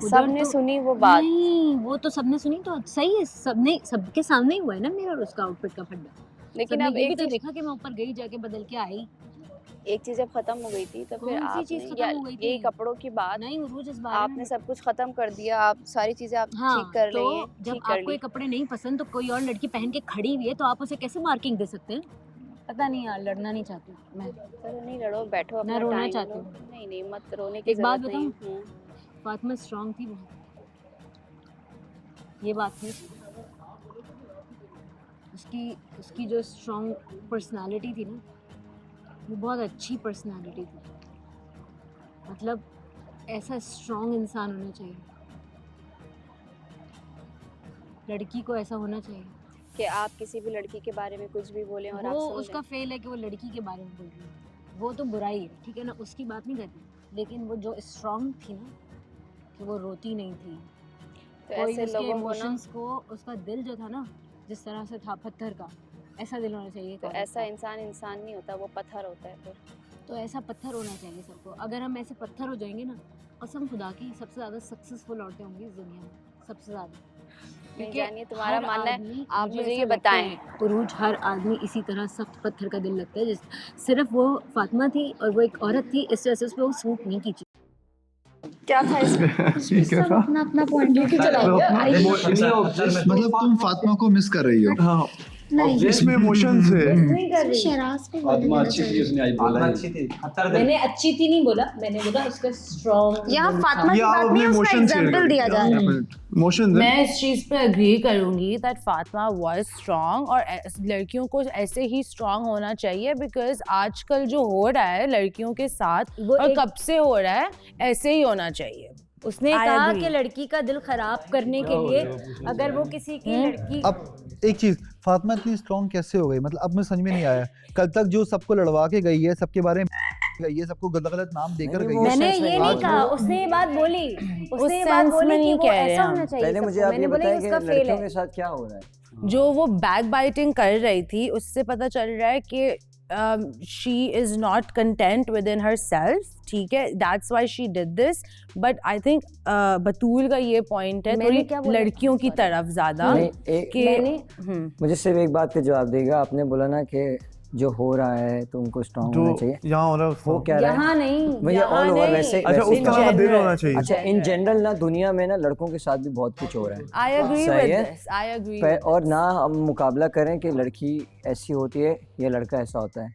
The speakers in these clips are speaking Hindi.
सबने सुनी वो बात। नहीं, वो तो सबने सुनी तो सही है, सबके सामने ही हुआ है ना मेरा और उसका आउटफिट का फड्डा। लेकिन सबने अब ये भी एक तो चीज, देखा कि मैं ऊपर गई, जाके बदल के आई। एक चीज जब खत्म हो गई थी तो फिर कौन सी आपने चीज खत्म हो गई थी? यही कपड़ों की बात, नहीं उरूज इस बारे आपने में। सब कुछ खत्म कर दिया, आप सारी चीजें आप ठीक हाँ, कर तो लिए, जब ठीक कर आपको ली। ये कपड़े नहीं पसंद तो कोई और लड़की पहन के खड़ी हुई है तो आप उसे कैसे मार्किंग दे सकते हैं? पता नहीं यार, लड़ना नहीं चाहती मैं। चलो नहीं लड़ो, बैठो अपना मैं रोना टाइम चाहती लो। हूँ। नहीं नहीं मत रोने की एक बात जरूरत नहीं। बताऊँ? फातिमा स्ट्रांग थी बहुत। ये बात थी उसकी उसकी जो स्ट्रांग पर्सनालिटी थी ना, वो बहुत अच्छी पर्सनालिटी थी। मतलब ऐसा स्ट्रांग इंसान होना चाहिए, लड़की को ऐसा होना चाहिए। कि आप किसी भी लड़की के बारे में कुछ भी बोलें और वो आप सुन उसका लें। फेल है कि वो लड़की के बारे में बोल रही है, वो तो बुराई है, ठीक है ना, उसकी बात नहीं करती, लेकिन वो जो स्ट्रांग थी ना, कि वो रोती नहीं थी, तो कोई ऐसे उसके लोगों को ना, इमोशंस को, उसका दिल जो था ना जिस तरह से था पत्थर का, ऐसा दिल होना चाहिए एक तो औरत ऐसा का। इंसान नहीं होता, वो पत्थर होता है फिर। तो ऐसा पत्थर होना चाहिए सबको। अगर हम ऐसे पत्थर हो जाएंगे ना, कसम खुदा की सबसे ज़्यादा सक्सेसफुल औरतें होंगी इस दुनिया में, सबसे ज़्यादा। नहीं क्योंकि जानिए, तुम्हारा हर मानना है, आदमी, आप मुझे ऐसा ये लगता बताएं। है उरूज, हर आदमी इसी तरह सख्त पत्थर का दिल लगता है। सिर्फ वो फातिमा थी और वो एक औरत थी, इस वजह से उस पर वो सूट नहीं की। क्या था इसमें? सब अपना अपना पॉइंट लेके चलाएंगे। मतलब तुम फातिमा को मिस कर रही हो? हाँ, नहीं इसमें इमोशंस है। नहीं कर इसमें रही। शराज पे बोलने देना चाहिए। मैंने अच्छी थी नहीं बोला, मैंने बोला उसका स्ट्रॉन्ग। यहाँ फातिमा की या बात नहीं है, उसका एग्जाम्पल दिया जा रहा है। इमोशंस है। मैं इस चीज पे अग्री करूंगी दैट फातिमा वाज स्ट्रांग और लड़कियों को ऐसे ही स्ट्रांग होना चाहिए, बिकॉज आजकल जो हो रहा है लड़कियों के साथ और कब से हो रहा है, ऐसे ही होना चाहिए। उसने I कहा agree. कि लड़की का दिल खराब करने के लिए अगर वो किसी की लड़की, अब एक चीज, फातिमा इतनी स्ट्रॉन्ग कैसे हो गई? मतलब अब मुझे समझ में नहीं आया। कल तक जो सबको लड़वा के गई है, सबके बारे में गई है, सबको गलत गलत नाम देकर गई है। मैंने सेंस में ये नहीं नहीं बोल कहा, रहे। उसने ये बात बोली, उसने ये उस बात सेंस में बोली कि नहीं वो कह रहे ऐसा हम। होना चाहिए पहले सबको। मुझे आप मैंने ये बोला बताएं कि कि उसका फेल लड़कियों है। के साथ क्या हो रहा है? जो वो बैक बाइटिंग कर रही थी उससे पता चल रहा है कि she is not content within herself, ठीक है, that's why she did this. But I think Batool का ये पॉइंट है मैंने थोड़ी क्या बोला? लड़कियों की तरफ ज्यादा नहीं, एक कि मैंने मुझे सिर्फ एक बात पे जवाब देगा। आपने बोला ना कि जो हो रहा है तो उनको स्ट्रांग होना चाहिए। यहाँ हो रहा है वो क्या रहा है? यहाँ नहीं, भैया यहाँ ऑल ओवर नहीं। वैसे अच्छा, उस वैसे तरह का दिल general. होना चाहिए। अच्छा, इन जनरल ना दुनिया में ना लड़कों के साथ भी बहुत कुछ हो रहा है। आई एग्री सही विद है। दिस, आई एग्री और ना हम मुकाबला करें कि लड़की ऐसी होती है या लड़का ऐसा होता है।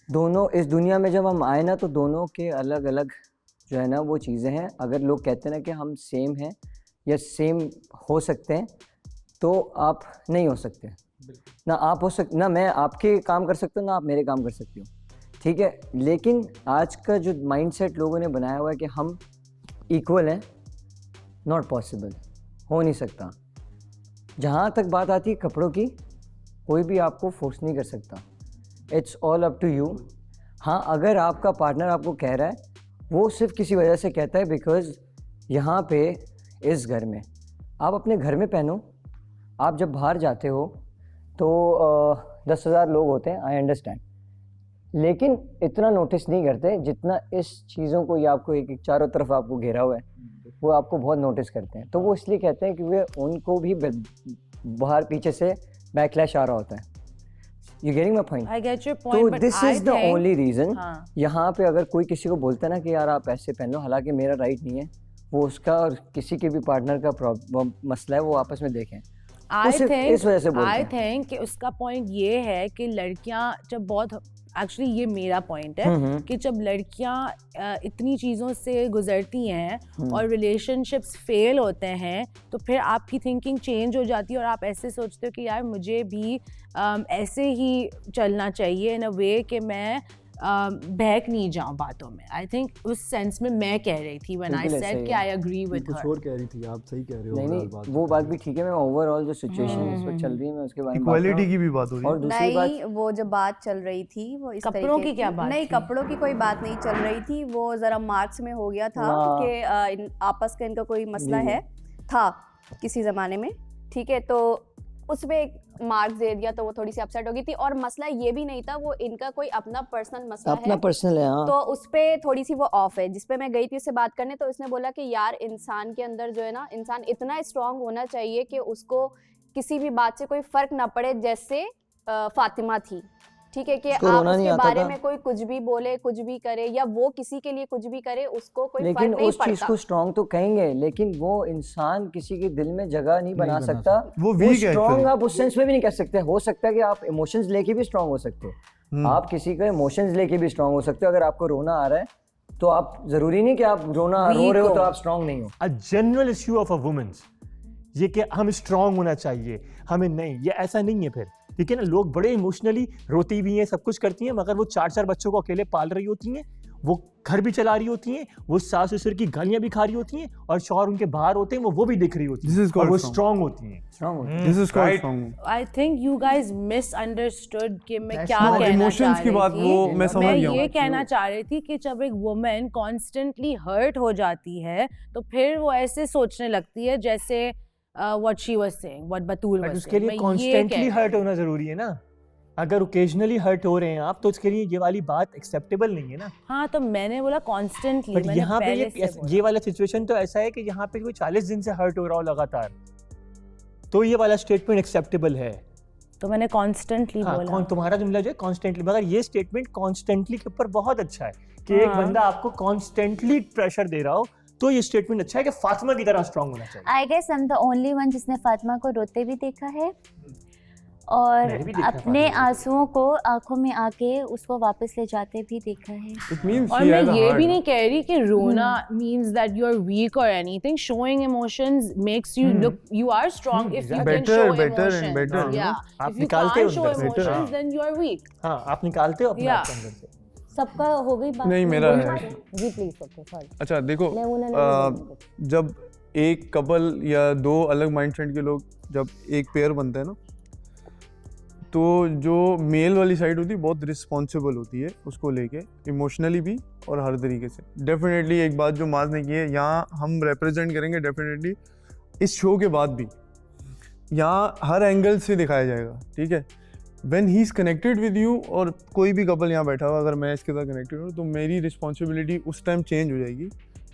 दोनों इस दुनिया में जब हम आए ना, तो दोनों के अलग अलग जो है ना वो चीज़ें हैं। अगर लोग कहते हैं ना कि हम सेम हैं या सेम हो सकते हैं, तो आप नहीं हो सकते। ना आप हो सकते, ना मैं आपके काम कर सकता हूँ, ना आप मेरे काम कर सकती हो, ठीक है। लेकिन आज का जो माइंडसेट लोगों ने बनाया हुआ है कि हम इक्वल हैं, नॉट पॉसिबल, हो नहीं सकता। जहाँ तक बात आती है कपड़ों की, कोई भी आपको फोर्स नहीं कर सकता। It's all up to you. हाँ, अगर आपका पार्टनर आपको कह रहा है, वो सिर्फ किसी वजह से कहता है बिकॉज यहाँ पे इस घर में आप अपने घर में पहनो। आप जब बाहर जाते हो तो 10,000 लोग होते हैं, आई अंडरस्टैंड, लेकिन इतना नोटिस नहीं करते जितना इस चीज़ों को, या आपको एक चारों तरफ आपको घेरा हुआ है, वो आपको बहुत नोटिस करते हैं। तो वो इसलिए कहते हैं कि वे उनको भी बाहर पीछे से बैकलैश आ रहा होता है। You getting my point? I get your तो point, but this is the only reason. हाँ। यहाँ पे अगर कोई किसी को बोलता है ना कि यार आप ऐसे पहन लो, हालांकि मेरा राइट नहीं है, वो उसका और किसी के भी पार्टनर का प्रॉब्लम मसला है, वो आपस में देखें। आई सिर्फ इस वजह से बोलते हैं। थिंक कि उसका पॉइंट ये है कि लड़कियां जब बहुत, एक्चुअली ये मेरा पॉइंट है कि जब लड़कियां इतनी चीज़ों से गुजरती हैं और रिलेशनशिप्स फेल होते हैं, तो फिर आपकी थिंकिंग चेंज हो जाती है और आप ऐसे सोचते हो कि यार मुझे भी ऐसे ही चलना चाहिए इन अ वे कि मैं बहक नहीं जाऊं बातों में। आई थिंक उस सेंस में मैं कह रही थी व्हेन आई बिल्कुल ऐसे सेड ही कि है। आई एग्री विद कुछ हर। और कह रही थी, आप सही कह रहे हो। नहीं overall नहीं, बात वो बात भी ठीक है। मैं ओवरऑल जो सिचुएशन इस वक्त चल रही है, मैं उसके बारे में बात कर इक्वालिटी रहा की हूँ। भी बात हो रही और है। दूसरी बात, नहीं, वो जो बात चल रही थी वो इस कपड़ों तरीके की क्या बात नहीं, थी? कपड़ों की कोई बात नहीं चल रही थी। वो जरा मार्क्स में हो गया था हाँ। कि आपस का इनका कोई मसला जी। है था किसी ज़माने में, ठीक है। तो उसमें मार्क्स दे दिया तो वो थोड़ी सी अपसेट हो गई थी। और मसला ये भी नहीं था, वो इनका कोई अपना पर्सनल मसला अपना है, पर्सनल है। हाँ तो उस पे थोड़ी सी वो ऑफ है। जिस पे मैं गई थी उससे बात करने, तो उसने बोला कि यार इंसान के अंदर जो है ना, इंसान इतना स्ट्रांग होना चाहिए कि उसको किसी भी बात से कोई फर्क ना पड़े, जैसे फातिमा थी, ठीक है, कि उसको आप रोना नहीं उसके आता बारे था। में कोई कुछ भी बोले, कुछ भी करे, या वो किसी के लिए कुछ भी करे, उसको कोई लेकिन फर्क नहीं उस चीज पड़ता। को स्ट्रांग तो कहेंगे, लेकिन वो इंसान किसी के दिल में जगह नहीं बना सकता। वो weak है स्ट्रांग actually। आप उस सेंस में भी नहीं कह सकते। हो सकता है कि आप इमोशंस लेके भी स्ट्रांग हो सकते हो, आप किसी का इमोशंस लेके भी स्ट्रांग हो सकते हो। अगर आपको रोना आ रहा है तो आप जरूरी नहीं कि आप रो रहे हो तो आप स्ट्रांग नहीं हो। A general issue of a women's, ये कि हम स्ट्रांग होना चाहिए, हमें नहीं, ये ऐसा नहीं है। फिर ठीक है ना, लोग बड़े इमोशनली रोती भी हैं, सब कुछ करती हैं, मगर वो 4-4 बच्चों को अकेले पाल रही होती हैं, वो घर भी चला रही होती हैं, वो सास ससुर की गालियां भी खा रही होती हैं, और शौहर उनके बाहर होते हैं, वो भी दिख रही होती हैं, और वो स्ट्रांग होती हैं। This is called strong. I think you guys misunderstood कि मैं क्या not कहना emotions चाह की रही बात, थी। वो मैं समझ गया हूँ। ये कहना चाह रही थी कि जब एक वुमन कॉन्स्टेंटली हर्ट हो जाती है तो फिर वो ऐसे सोचने लगती है जैसे what she was saying, what Batool was उसके लिए सेइंग। कॉन्स्टेंटली हर्ट होना जरूरी है ना। अगर ओकेजनली हर्ट हो रहे हैं आप, तो उसके लिए ये वाली बात एक्सेप्टेबल नहीं है ना। हाँ, तो मैंने बोला कॉन्स्टेंटली, बट मैंने यहाँ पे पहले से बोला। ये वाला सिचुएशन तो ऐसा है कि यहाँ पे कोई 40 दिन से हर्ट हो रहा हो लगातार, तो ये वाला स्टेटमेंट एक्सेप्टेबल है। तो मैंने कॉन्स्टेंटली बोला। कौन तुम्हारा जुमला जो है कॉन्स्टेंटली, मगर ये स्टेटमेंट कॉन्स्टेंटली के ऊपर बहुत अच्छा है कि एक बंदा आपको कॉन्स्टेंटली प्रेशर दे रहा हो, तो ये स्टेटमेंट अच्छा है कि फातिमा की तरह स्ट्रांग होना चाहिए। I guess I am the only one जिसने फातिमा को रोते भी देखा है और मैंने भी देखा अपने फातिमा को। आंसुओं को आंखों में आके उसको वापस ले जाते भी देखा है। It means और she मैं has a ये heart. भी नहीं कह रही कि रोना means that you are weak or anything. Showing emotions makes you look, you are strong if you can Better, show better and emotions. better, Yeah. आप If you निकालते हो can't show अंदर से। emotions, हाँ। then you are weak. हाँ, आप निकालते हो अपने Yeah. आप के अंदर से। सबका हो गई बात? नहीं, मेरा है। जी प्लीज, ओके सॉरी। अच्छा देखो, मैं उन्हें नहीं जब एक कपल या दो अलग माइंडसेट के लोग जब एक पेयर बनते हैं ना, तो जो मेल वाली साइड होती है बहुत रिस्पॉन्सिबल होती है उसको लेके, इमोशनली भी और हर तरीके से। डेफिनेटली एक बात जो माज ने की है, यहाँ हम रिप्रेजेंट करेंगे डेफिनेटली इस शो के बाद भी, यहाँ हर एंगल से दिखाया जाएगा, ठीक है। When he is connected with you, और कोई भी कपल यहाँ बैठा हुआ अगर मैं इसके साथ कनेक्टेड हूँ, तो मेरी रिस्पॉन्सिबिलिटी उस टाइम चेंज हो जाएगी।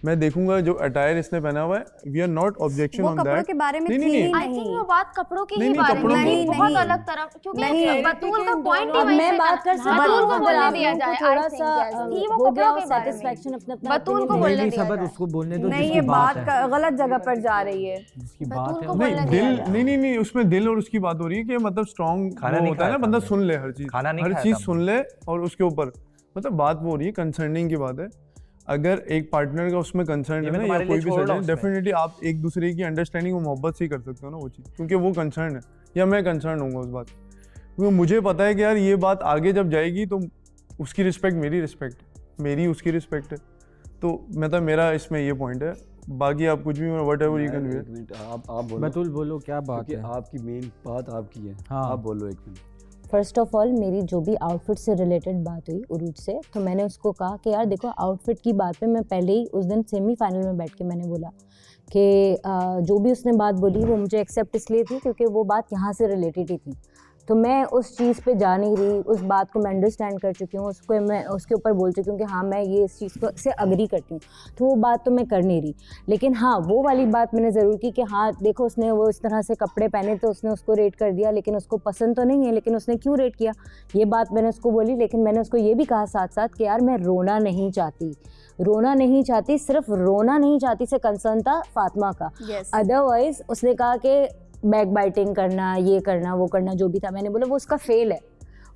मैं देखूंगा जो अटायर इसने पहना हुआ है, वी आर नॉट ऑब्जेक्शन वो ऑन कपड़ों दैट। के बारे में नहीं, थी नहीं, ही नहीं। आई थिंक नहीं। वो बात कपड़ों की नहीं, ही नहीं, बारे कपड़ों में की- थी, बहुत नहीं। अलग तरफ, क्योंकि नहीं। बतूल का पॉइंट ही अब वहीं मैं से बात कर सकती बतूल हूँ को अगर बोलने आप दिया लोगों जाए, को थोड़ा I think, सा yes, थी वो हो गया कपड़ों के बारे में। सेटिस्फेक्शन अपना बतूल को बोलने दिया जाए। उसको बोलने दो नहीं, जिसकी ये बात बात है, गलत जगह पर जा रही है। जिसकी बतूल बात है को वो- बोलने नहीं, दिया दिल जाए। नहीं, उसमें दिल और उसकी बात हो रही है कि मतलब स्ट्रॉन्ग खाना नहीं होता है ना, खाया बंदा था सुन ले हर चीज, खाना नहीं हर खाया चीज था सुन ले, और उसके ऊपर मतलब बात वो हो रही है, कंसर्निंग की बात है। अगर एक पार्टनर का उसमें कंसर्न ये है मैं ना, या तुम्हारे कोई लिए भी छोड़ रहा सच हूँ है, उसमें। डेफिनेटली आप एक दूसरे की अंडरस्टैंडिंग और मोहब्बत से ही कर सकते हो ना वो चीज़, क्योंकि वो कंसर्न है, या मैं कंसर्न होऊंगा उस बात, क्योंकि मुझे पता है कि यार ये बात आगे जब जाएगी तो उसकी रिस्पेक्ट मेरी रिस्पेक्ट, मेरी उसकी रिस्पेक्ट है, तो मतलब मेरा इसमें ये पॉइंट है। बाकी आप कुछ भी what ever you can wear. आप बोलो, बतूल बोलो क्या बात क्योंकि है। आपकी मेन बात आपकी है। हाँ। आप बोलो एक मिनट। फर्स्ट ऑफ ऑल मेरी जो भी आउटफिट से रिलेटेड बात हुई उरूज से, तो मैंने उसको कहा कि यार देखो आउटफिट की बात पे मैं पहले ही उस दिन सेमीफाइनल में बैठ के मैंने बोला कि जो भी उसने बात बोली वो मुझे एक्सेप्ट इसलिए थी क्योंकि वो बात यहाँ से रिलेटेड ही थी, तो मैं उस चीज़ पे जा नहीं रही, उस बात को मैं अंडरस्टैंड कर चुकी हूँ, उसको मैं उसके ऊपर बोल चुकी हूँ कि हाँ मैं ये इस चीज़ को से अग्री करती हूँ, तो वो बात तो मैं कर नहीं रही। लेकिन हाँ वो वाली बात मैंने ज़रूर की कि हाँ देखो उसने वो इस तरह से कपड़े पहने तो उसने उसको रेट कर दिया, लेकिन उसको पसंद तो नहीं है, लेकिन उसने क्यों रेट किया, ये बात मैंने उसको बोली। लेकिन मैंने उसको ये भी कहा साथ साथ कि यार मैं रोना नहीं चाहती, रोना नहीं चाहती, सिर्फ रोना नहीं चाहती से कंसर्न था फातिमा का। Yes. अदरवाइज उसने कहा कि बैक बाइटिंग करना, ये करना, वो करना, जो भी था, मैंने बोला वो उसका फेल है,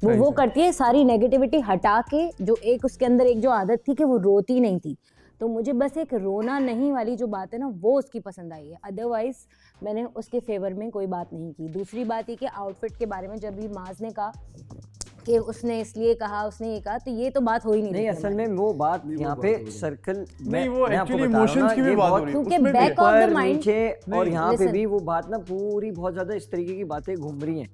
वो करती है सारी नेगेटिविटी हटा के, जो एक उसके अंदर एक जो आदत थी कि वो रोती नहीं थी, तो मुझे बस एक रोना नहीं वाली जो बात है ना वो उसकी पसंद आई है। अदरवाइज मैंने उसके फेवर में कोई बात नहीं की। दूसरी बात ये कि आउटफिट के बारे में जब भी माज ने कहा कि उसने इसलिए कहा, उसने ये कहा, तो ये तो बात हो ही नहीं नहीं, रही असल में वो बात यहाँ पे सर्कल नहीं, वो एक्चुअली इमोशंस की भी बात हो रही है। क्योंकि उसमें भी- back of the mind- नीचे और यहाँ पे listen. भी वो बात ना पूरी बहुत ज्यादा इस तरीके की बातें घूम रही हैं,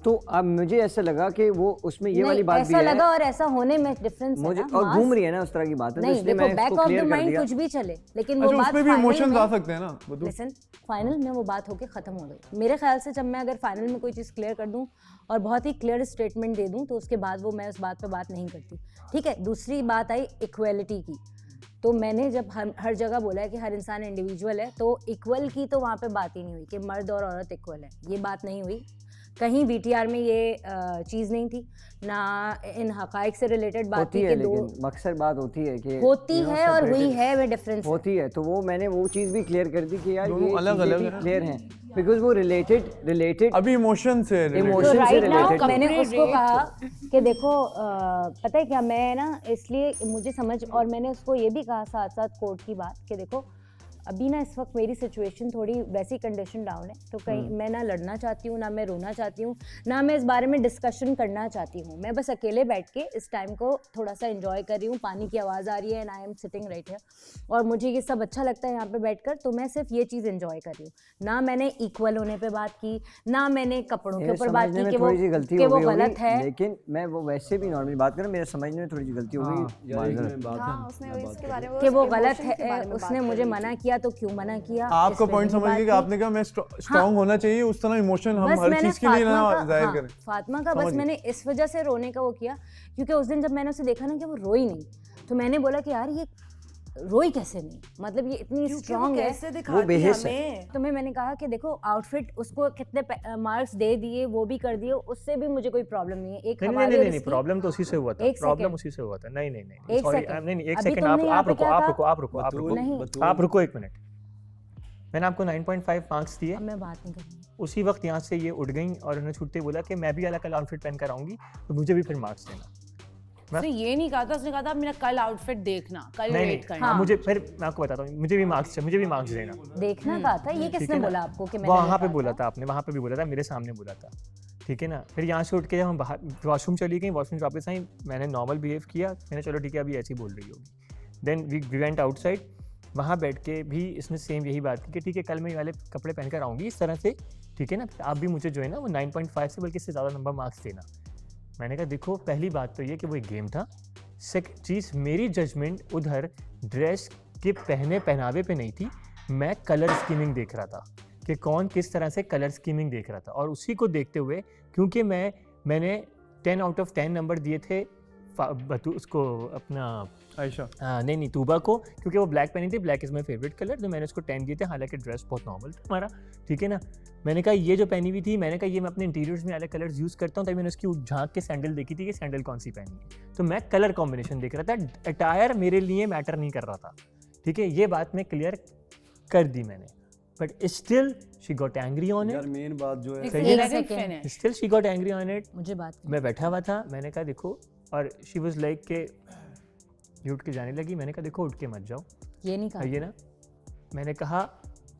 तो अब मुझे ऐसा लगा कि वो उसमें ये नहीं, वाली बात भी ऐसा है लगा और ऐसा होने में डिफरेंस है मुझे, ना, और मास- घूम रही है ना उस तरह की बात है, तो नहीं इसलिए देखो मैं बैक इसको ऑफ द क्लियर कर माइंड दिया। कुछ भी चले, लेकिन वो अच्छा बात उसमें भी फाइनल इमोशंस में आ सकते हैं ना बतू। लिसन, फाइनल में वो बात होके खत्म हो गई। मेरे ख्याल से जब मैं अगर फाइनल में कोई चीज़ क्लियर कर दूं और बहुत ही क्लियर स्टेटमेंट दे दूं तो उसके बाद वो मैं उस बात पे बात नहीं करती, ठीक है। दूसरी बात आई इक्वलिटी की, तो मैंने जब हर जगह बोला है कि हर इंसान इंडिविजुअल है, तो इक्वल की तो वहाँ पे बात ही नहीं हुई कि मर्द और औरत इक्वल है, ये बात नहीं हुई। कहीं VTR में ये चीज़ नहीं थी ना, इन हकाइक से रिलेटेड बात होती थी है, कि दो लेकिन मकसद बात होती है कि होती है और हुई है, वे डिफरेंस होती है। तो वो मैंने वो चीज़ भी क्लियर कर दी कि यार दोनों ये अलग-अलग चीज़ें हैं। भी क्लियर हैं, बिकॉज वो रिलेटेड अभी इमोशन से तो Emotion से राइट नाउ related मैंने है। उसको कहा कि देखो पता है क्या, मैं ना इसलिए मुझे समझ, और मैंने उसको ये भी कहा साथ साथ कोर्ट की बात कि देखो अभी ना इस वक्त मेरी सिचुएशन थोड़ी वैसी कंडीशन डाउन है, तो कहीं मैं ना लड़ना चाहती हूँ, ना मैं रोना चाहती हूँ, ना मैं इस बारे में डिस्कशन करना चाहती हूँ। मैं बस अकेले बैठ के इस टाइम को थोड़ा सा एंजॉय कर रही हूँ, पानी की आवाज़ आ रही है and I am sitting right है, और मुझे ये सब अच्छा लगता है यहाँ पे बैठकर, तो मैं सिर्फ ये चीज़ एंजॉय कर रही हूँ। ना मैंने इक्वल होने पे बात की, ना मैंने कपड़ों के ऊपर बात की कि वो गलत है, लेकिन मैं वो वैसे भी नॉर्मली बात करूँ, मेरे समझने में थोड़ी सी गलती हो गई यार एक माजरत। में बात हाँ, है, उसने मैं इसके बात बारे में कि वो उस गलत emotion के है, बारे में उसने बात मुझे करी मना किया तो क्यों मना किया। आपका इस पे पॉइंट नहीं समझ बात गए कि की। आपने कहा मैं स्ट्रांग होना चाहिए, उस तरह इमोशन हम बस हर मैंने चीज के लिए ना फातिमा का, जाहिर हाँ, करें। फातिमा का समझ बस गए। मैंने इस वजह से रोने का वो किया क्योंकि उस दिन जब मैंने उसे देखा ना कि वो रोई नहीं, तो मैंने बोला कि यार ये रोई कैसे नहीं, मतलब ये इतनी स्ट्रांग है। कैसे दिखाती बेहिस है। हमें। तुम्हें मैंने कहा कि देखो आउटफिट उसको कितने मार्क्स दे दिए, वो भी कर दिए, उससे भी मुझे कोई प्रॉब्लम नहीं है। एक नहीं हमारी नहीं और नहीं नहीं इसकी- प्रॉब्लम तो उसी से हुआ था, एक प्रॉब्लम सेकंड। उसी से हुआ था। नहीं नहीं नहीं एक सॉरी, सेकंड। नहीं नहीं एक अभी सेकंड, तुमने यहाँ आप पे रुको क्या आप कहा? रुको आप रुको आप रुको नहीं। आप रुको एक मिनट। मैंने आपको 9.5 मार्क्स दिए, अब मैं बात नहीं करूँगी। उसी वक्त यहाँ से ये उठ गई और उन्होंने छूटते बोला कि मैं भी अलग अलग आउटफिट पहन कर आऊंगी तो मुझे भी फिर मार्क्स देना। उसने ये नहीं कहा था, उसने कहा था मेरा कल आउटफिट देखना, कल नहीं वेट नहीं करना। हाँ, मुझे फिर मैं आपको बताता हूँ, मुझे भी मार्क्स देना। देखना कहा था, ये ठीक किसने है ना? बोला आपको कि मैंने वहाँ ये पे कहा बोला था आपने, वहाँ पे भी बोला था, मेरे सामने बोला था, ठीक है ना। फिर यहाँ से उठ के जब हम बाहर वॉशरूम चली गई, वॉशरूम वापस आई, मैंने नॉर्मल बिहेव किया, मैंने चलो ठीक है अभी ऐसी बोल रही होगी। देन वी वेंट आउटसाइड, वहाँ बैठ के भी इसने सेम यही बात की कि ठीक है कल मैं ये वाले कपड़े पहनकर आऊँगी इस तरह से, ठीक है ना। आप भी मुझे जो है ना वो 9.5 से बल्कि इससे ज़्यादा नंबर मार्क्स देना। मैंने कहा देखो पहली बात तो ये कि वो एक गेम था, सेकंड चीज़ मेरी जजमेंट उधर ड्रेस के पहनावे पे नहीं थी, मैं कलर स्कीमिंग देख रहा था कि कौन किस तरह से कलर स्कीमिंग देख रहा था, और उसी को देखते हुए क्योंकि मैंने 10 आउट ऑफ 10 नंबर दिए थे उसको अपना आयशा नहीं तूबा को, क्योंकि वो ब्लैक पहनी थी, black is my favourite colour, तो मैंने उसको 10 दिए थे, हालांकि ड्रेस बहुत नॉर्मल था हमारा, ठीक है ना। मैंने कहा ये जो पहनी हुई थी, मैंने कहा ये मैं अपने इंटीरियर्स में अलग कलर्स यूज़ करता हूँ, तभी मैंने उसकी झांक के सैंडल देखी थी कि सैंडल कौन सी पहनी है, तो मैं कलर कॉम्बिनेशन देख रहा था, अटायर मेरे लिए मैटर नहीं कर रहा था, ठीक है। ये बात मैं क्लियर कर दी मैंने, but still she got angry on यार इट, मेन बात जो है सही है ना? Second still she got angry on it. मुझे बात मैं बैठा हुआ था, मैंने कहा देखो, और शी वाज लाइक के ये उठ के जाने लगी, मैंने कहा देखो उठ के मत जाओ, ये नहीं कहा ये ना, मैंने कहा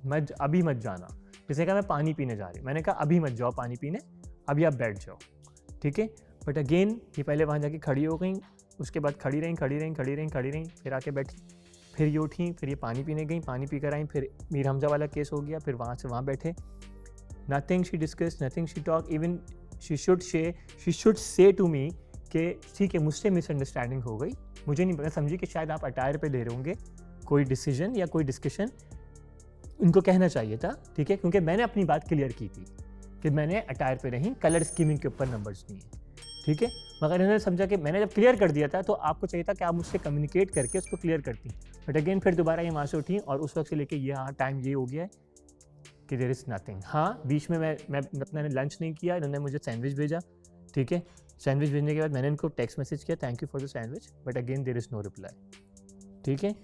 मत अभी मत जाना, जैसे कहा मैं पानी पीने जा रही हूँ, मैंने कहा अभी मत जाओ पानी पीने, अभी आप बैठ जाओ, ठीक है। बट अगेन ये पहले वहाँ जाके खड़ी हो गई, उसके बाद खड़ी रहीं, फिर आके बैठी, फिर ये उठी, फिर ये पानी पीने गई, पानी पी कर आई, फिर मीर हमजा वाला केस हो गया, फिर वहाँ से वहाँ बैठे, nothing she discuss, nothing she talk, even she should say to me कि ठीक है मुझसे मिसअंडरस्टैंडिंग हो गई, मुझे नहीं पता, समझी कि शायद आप अटायर पे ले रहे होंगे कोई डिसीजन या कोई डिस्कशन, उनको कहना चाहिए था, ठीक है, क्योंकि मैंने अपनी बात क्लियर की थी कि मैंने अटायर पे नहीं, कलर स्कीमिंग के ऊपर नंबर्स नहीं है, ठीक है। मगर इन्होंने समझा कि मैंने जब क्लियर कर दिया था तो आपको चाहिए था कि आप मुझसे कम्युनिकेट करके उसको क्लियर करती, बट अगेन फिर दोबारा ये वहाँ से उठी और उस वक्त से लेके ये हाँ टाइम ये हो गया है कि देयर इज़ नथिंग। हाँ बीच में मैं अपना लंच नहीं किया, इन्होंने मुझे सैंडविच भेजा, ठीक है, सैंडविच भेजने के बाद मैंने इनको टेक्स्ट मैसेज किया thank you for the sandwich, but again there is no reply, ठीक है।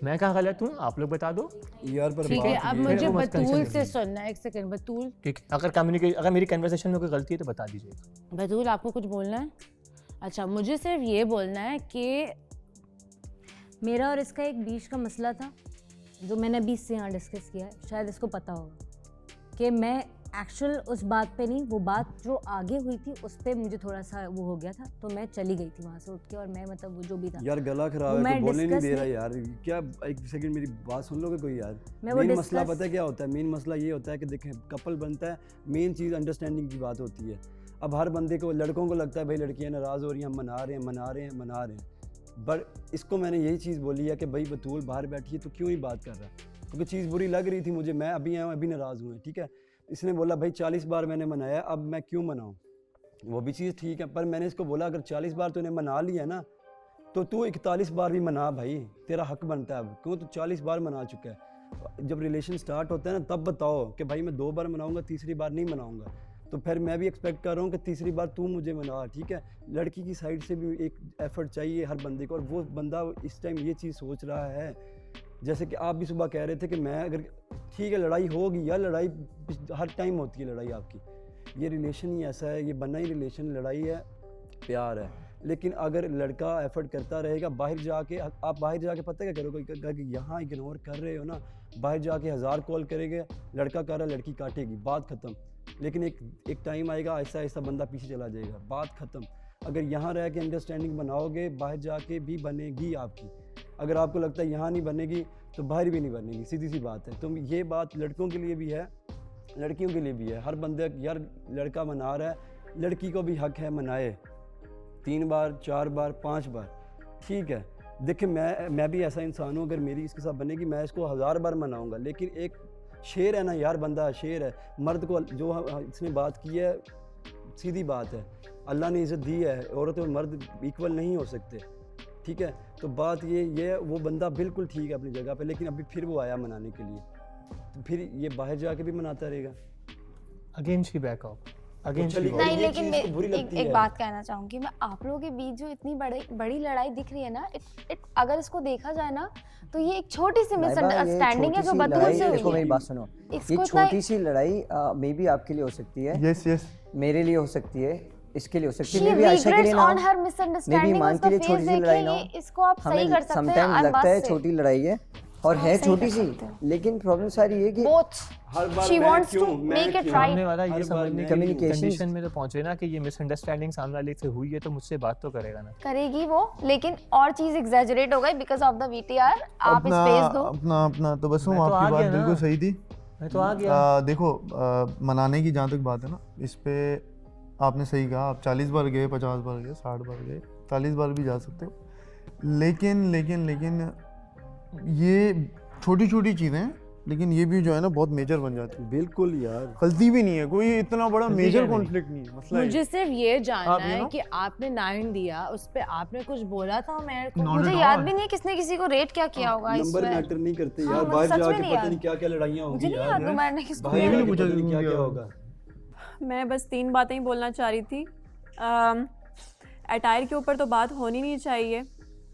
मैं कहाँ गलत हूँ आप लोग बता दो। यार पर ठीक है, बात अब ये है- मुझे वो मत बतूल कंसर्न से करिए। सुनना है, एक सेकंड बतूल। ठीक है, अगर मेरी कन्वर्सेशन में कोई गलती है तो बता दीजिएगा। बतूल आपको कुछ बोलना है? अच्छा मुझे सिर्फ ये बोलना है कि मेरा और इसका एक बीच का मसला था जो मैंने अभी इससे यहाँ डिस्कस किया है, शायद इसको पता होगा कि मैं एक्चुअल उस बात पे नहीं, वो बात जो आगे हुई थी उस पे मुझे थोड़ा सा वो हो गया था, तो मैं चली गई थी वहाँ से उठ के। और मैं मतलब वो जो भी था यार गला खराब है तो बोलने नहीं दे रहा यार, क्या एक सेकंड मेरी बात सुन लोगे कोई यार। मेन मसला पता है क्या होता है, मेन मसला ये होता है कि देखें कपल बनता है, मेन चीज़ अंडरस्टैंडिंग की बात होती है। अब हर बंदे को, लड़कों को लगता है भाई लड़कियाँ नाराज़ हो रही हैं, हम मना रहे हैं, बट इसको मैंने यही चीज़ बोली है कि भाई बतूल बाहर बैठी है तो क्यों ही बात कर रहा है, क्योंकि चीज़ बुरी लग रही थी मुझे, मैं अभी आया हूँ, अभी नाराज़ हुए, ठीक है। इसने बोला भाई 40 बार मैंने मनाया, अब मैं क्यों मनाऊँ, वो भी चीज़ ठीक है, पर मैंने इसको बोला अगर 40 बार तूने मना लिया ना तो तू 41 बार भी मना भाई, तेरा हक बनता है अब, क्यों तू 40 बार मना चुका है। जब रिलेशन स्टार्ट होता है ना तब बताओ कि भाई मैं 2 बार मनाऊंगा, तीसरी बार नहीं मनाऊंगा, तो फिर मैं भी एक्सपेक्ट कर रहा हूँ कि तीसरी बार तू मुझे मना, ठीक है। लड़की की साइड से भी एक एफर्ट चाहिए हर बंदे को, और वो बंदा इस टाइम ये चीज़ सोच रहा है, जैसे कि आप भी सुबह कह रहे थे कि मैं अगर, ठीक है लड़ाई होगी यार, लड़ाई हर टाइम होती है लड़ाई आपकी, ये रिलेशन ही ऐसा है, ये बना ही रिलेशन, लड़ाई है प्यार है। लेकिन अगर लड़का एफर्ट करता रहेगा, बाहर जाके आप बाहर जाके पता क्या करोगे, यहाँ इग्नोर कर रहे हो ना, बाहर जाके 1000 कॉल करेंगे, लड़का कर रहा लड़की काटेगी, बात ख़त्म। लेकिन एक टाइम आएगा ऐसा ऐसा बंदा पीछे चला जाएगा, बात ख़त्म। अगर यहाँ रह के अंडरस्टैंडिंग बनाओगे, बाहर जाके भी बनेगी आपकी। अगर आपको लगता है यहाँ नहीं बनेगी तो बाहर भी नहीं बनेगी, सीधी सी बात है। तो ये बात लड़कों के लिए भी है, लड़कियों के लिए भी है। हर बंदे यार लड़का मना रहा है, लड़की को भी हक है मनाए, 3 बार 4 बार 5 बार, ठीक है। देखिए मैं भी ऐसा इंसान हूँ, अगर मेरी इसके साथ बनेगी मैं इसको 1000 बार मनाऊंगा, लेकिन एक शेर है ना यार, बंदा शेर है। मर्द को जो इसने बात की है, सीधी बात है, अल्लाह ने इज़्ज़त दी है, औरत और मर्द इक्वल नहीं हो सकते, ठीक है। तो बात ये वो बंदा बिल्कुल ठीक है अपनी जगह पे, लेकिन अभी फिर वो आया मनाने के लिए, तो फिर ये बाहर जाके भी मनाता रहेगा। Again she back of, again नहीं, लेकिन मैं एक बात कहना चाहूँगी, मैं आप लोगों के बीच जो इतनी बड़ी लड़ाई दिख रही है ना, अगर इसको देखा जाए ना तो ये एक छोटी सी मिसअंडरस्टैंडिंग है जो बतूल से हुई है। मेरी बात सुनो, ये छोटी सी लड़ाई मे बी आपके लिए हो सकती है, यस मेरे लिए हो सकती है, इसके लिए हो सकती है, मे बी आयशा के लिए ना, मे बी मान के लिए छोटी सी लड़ाई ना हो, इसको आप सही कर सकते हैं। समटाइम्स लगता है छोटी लड़ाई है और है छोटी सी, लेकिन प्रॉब्लम सारी ये कि हर बार she wants to make it right। सामने वाला ये समझने की Communication कंडीशन में तो पहुंचे ना कि ये मिसअंडरस्टैंडिंग सामने वाले से हुई है तो मुझसे बात तो करेगा ना, करेगी वो, लेकिन और चीज एग्जैजरेट हो गई बिकॉज़ ऑफ द वीटीआर। आप स्पेस दो अपना तो बस आपकी बात बिल्कुल सही थी, मैं तो आ गया। देखो मनाने की जहाँ तक बात है ना, इस पे आपने सही कहा, आप 40 बार गए, 50 बार गए, 60 बार गए, 40 बार भी जा सकते हो, लेकिन ये छोटी छोटी चीज़ें हैं, लेकिन ये भी जो है ना बहुत मेजर बन जाती है। बिल्कुल यार, गलती भी नहीं है, कोई इतना बड़ा मेजर कॉन्फ्लिक्ट नहीं है, मसला मुझे सिर्फ ये जानना है कि आपने 9 दिया, उस पे आपने कुछ बोला था मेरे को, मुझे याद भी नहीं है किसने किसी को रेट क्या किया होगा। नंबर मैटर नहीं करते यार, बाहर जाके पता नहीं क्या क्या लड़ाइयाँ होंगी मुझे नहीं याद मैंने किसको क्या क्या होगा। मैं बस 3 बातें ही बोलना चाह रही थी। अटायर के ऊपर तो बात होनी नहीं चाहिए।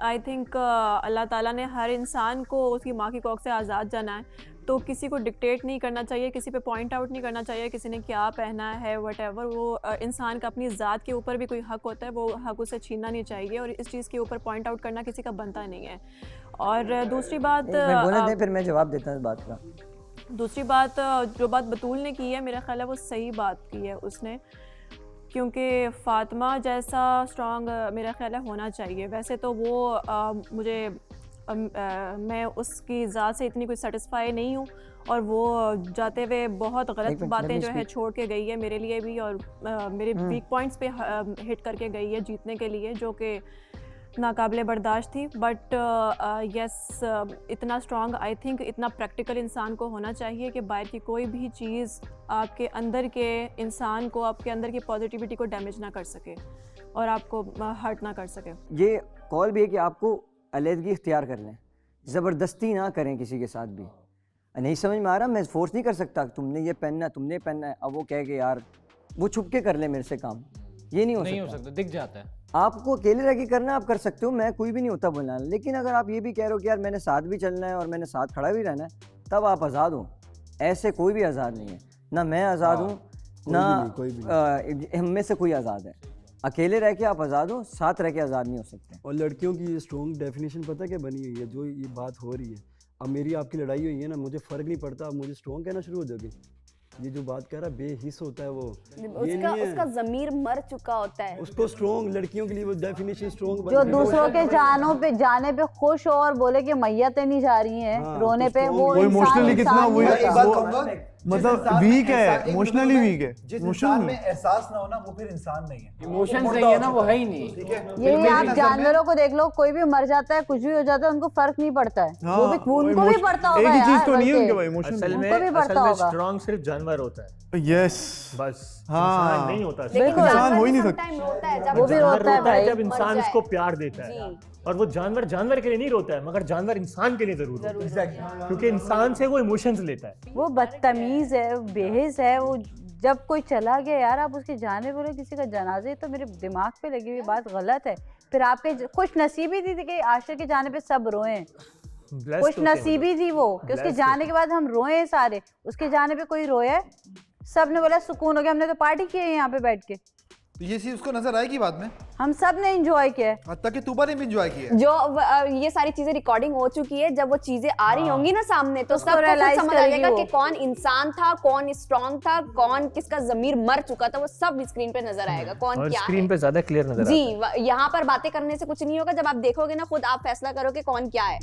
आई थिंक अल्लाह ताला ने हर इंसान को उसकी माँ की कोख से आज़ाद जाना है, तो किसी को डिक्टेट नहीं करना चाहिए, किसी पे पॉइंट आउट नहीं करना चाहिए किसी ने क्या पहना है व्हाटएवर। वो इंसान का अपनी ज़ात के ऊपर भी कोई हक होता है, वो हक उसे छीनना नहीं चाहिए, और इस चीज़ के ऊपर पॉइंट आउट करना किसी का बनता नहीं है। और दूसरी बात, फिर मैं जवाब देता हूँ इस बात का। दूसरी बात, जो बात बतूल ने की है, मेरा ख्याल है वो सही बात की है उसने, क्योंकि फ़ातिमा जैसा स्ट्रॉन्ग मेरा ख्याल है होना चाहिए। वैसे तो वो मैं उसकी ज़ात से इतनी कोई सेटिस्फाई नहीं हूँ, और वो जाते हुए बहुत गलत बातें जो है छोड़ के गई है मेरे लिए भी, और मेरे वीक पॉइंट्स पे हिट करके गई है जीतने के लिए, जो कि नाकाबिले बर्दाश्त थी। बट यस, इतना स्ट्रॉन्ग आई थिंक इतना प्रैक्टिकल इंसान को होना चाहिए कि बाहर की कोई भी चीज़ आपके अंदर के इंसान को, आपके अंदर की पॉजिटिविटी को डैमेज ना कर सके और आपको हर्ट ना कर सके। ये कॉल भी है कि आपको अलहदगी इख्तियार कर लें, ज़बरदस्ती ना करें किसी के साथ भी। नहीं समझ में आ रहा, मैं फोर्स नहीं कर सकता तुमने ये पहनना है, तुमने पहनना है। अब वो कह के यार वो छुप के कर ले मेरे से काम, ये नहीं हो सकता, दिख जाता है। आपको अकेले रह के करना, आप कर सकते हो, मैं कोई भी नहीं होता बोलना। लेकिन अगर आप ये भी कह रहे हो कि यार मैंने साथ भी चलना है और मैंने साथ खड़ा भी रहना है, तब आप आज़ाद हो। ऐसे कोई भी आज़ाद नहीं है, ना मैं आज़ाद हूँ, ना हम में से कोई आज़ाद है। अकेले रह के आप आज़ाद हो, साथ रह के आज़ाद नहीं हो सकते। और लड़कियों की ये स्ट्रॉन्ग डेफिनेशन पता क्या बनी हुई है, जो ये बात हो रही है, अब मेरी आपकी लड़ाई हुई है ना, मुझे फ़र्क नहीं पड़ता, अब मुझे स्ट्रॉन्ग कहना शुरू हो जाओगे। ये जो बात कह रहा है बेहिस होता है वो, उसका ज़मीर मर चुका होता है। उसको स्ट्रॉन्ग, लड़कियों के लिए वो डेफिनेशन स्ट्रॉन्ग, जो दूसरों के जाने पे खुश हो और बोले कि मैयतें नहीं जा रही हैं रोने पे, वो इमोशनली कितना मतलब वीक है, इमोशनली वीक है। जिस इंसान में एहसास ना हो ना वो फिर इंसान नहीं है, इमोशन नहीं है ना, वो है ही नहीं। ठीक है, यही आप जानवरों को देख लो, कोई भी मर जाता है, कुछ भी हो जाता है, उनको फर्क नहीं पड़ता है। वो भी उनको भी पड़ता होगा, एक ही चीज तो नहीं है बल्कि उनके भाई इमोशन, असल उनको भी पड़ता में होगा। स्ट्रॉन्ग सिर्फ जानवर होता है, यस बस हाँ। इंसान नहीं होता। इंसान हो ही नहीं सकता। वो भी रोता है भाई जब इंसान उसको प्यार देता है, और वो जानवर के लिए नहीं रोता है, मगर जानवर इंसान के लिए जरूर रोता है, क्योंकि इंसान से वो इमोशंस लेता है। वो बदतमीज है, बेहिस है वो। जब कोई चला गया यार, आप उसके जाने बोले किसी का जनाजे, तो मेरे दिमाग पे लगी हुई बात गलत है। फिर आपके खुश नसीबी थी कि आशिक के जाने पे सब रोए, खुश नसीबी थी वो कि उसके जाने के बाद हम रोए सारे। उसके जाने पे कोई रोया, सब ने बोला सुकून हो गया, हमने तो पार्टी की है यहाँ पे बैठ के। तो ये चीज उसको नजर आएगी बाद में, हम सब ने एंजॉय किया, हत्ता कि तूबा ने भी एंजॉय किया। जो ये सारी चीजें रिकॉर्डिंग हो चुकी है, जब वो चीजें आ रही होंगी ना सामने, तो सबको खुद समझ आ जाएगा कि कौन इंसान था, कौन स्ट्रांग था, कौन किसका जमीर मर चुका था, वो सब स्क्रीन पे नजर आएगा कौन क्या है। स्क्रीन पे ज्यादा क्लियर नजर जी, यहाँ पर बातें करने से कुछ नहीं होगा, जब आप देखोगे ना खुद आप फैसला करोगे कौन क्या है।